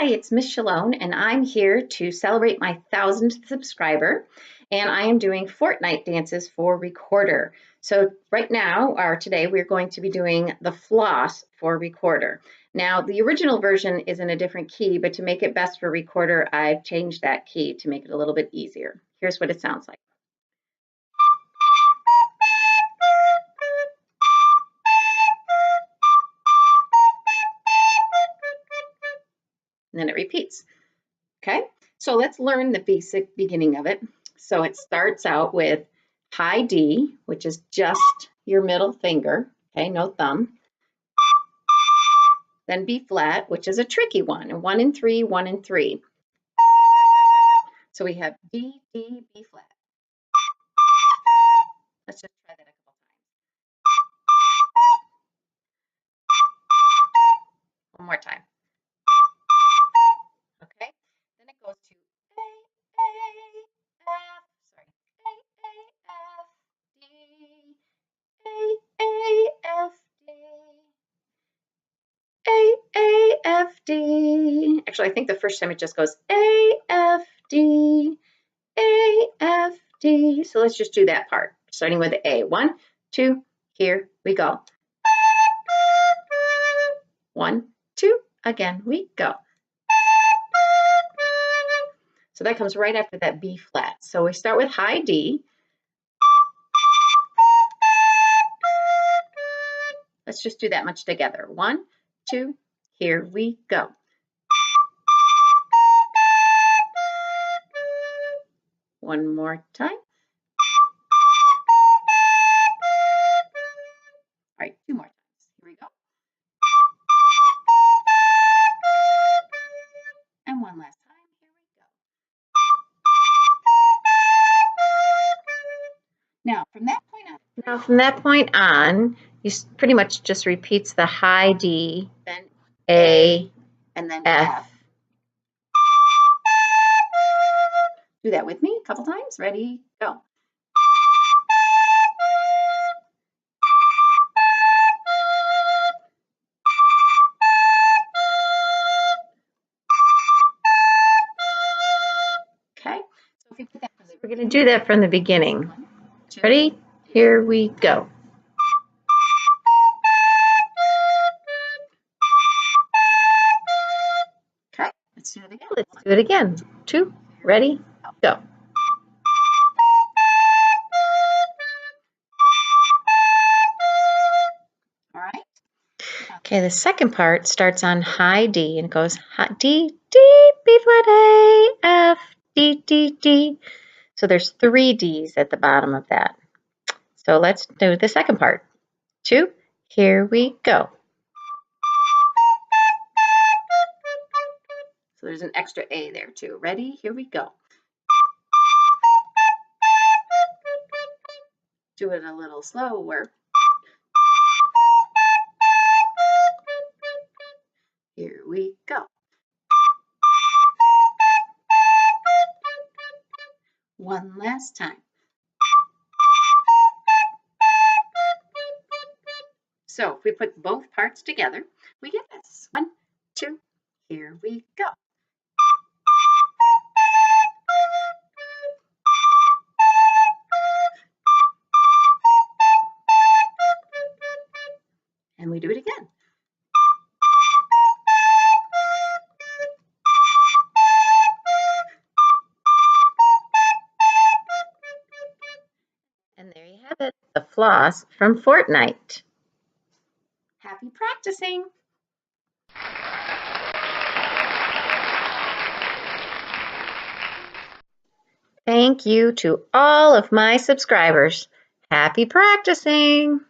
Hi, it's Miss Chalone, and I'm here to celebrate my 1000th subscriber. And I am doing Fortnite dances for Recorder. So right now, or today, we're going to be doing the Floss for Recorder. Now, the original version is in a different key, but to make it best for Recorder, I've changed that key to make it a little bit easier. Here's what it sounds like. And then it repeats. Okay, so let's learn the basic beginning of it. So it starts out with high D, which is just your middle finger, okay, no thumb. Then B flat, which is a tricky one, 1 and 3, 1 and 3. So we have D, D, B flat. Let's just try that a couple times. One more time. Okay, then it goes to A, F, sorry, A, F, D, A, F, D. A, F, D. Actually, I think the first time it just goes A, F, D, A, F, D. So let's just do that part, starting with the A. 1, 2, here we go. 1, 2, again we go. So that comes right after that B flat. So we start with high D. Let's just do that much together. 1, 2, here we go. One more time. All right, 2 more times. Here we go. And one last time. Here we go. Now, from that point on, you pretty much just repeats the high D, then A, and then F. Do that with me a couple times. Ready, go. Okay, so if you put that, we're going to do that from the beginning. Ready? Here we go. Okay, let's do it again. Let's do it again. 2, ready, go. All right. Okay, the second part starts on high D and goes D, D, B flat A, F, D, D, D. So there's 3 Ds at the bottom of that. So let's do the second part. 2, here we go. So there's an extra A there too. Ready? Here we go. Do it a little slower. Here we go. One last time. So if we put both parts together, we get this. 1, 2, here we go. And we do it again. And there you have it, the floss from Fortnite. Happy practicing! Thank you to all of my subscribers. Happy practicing!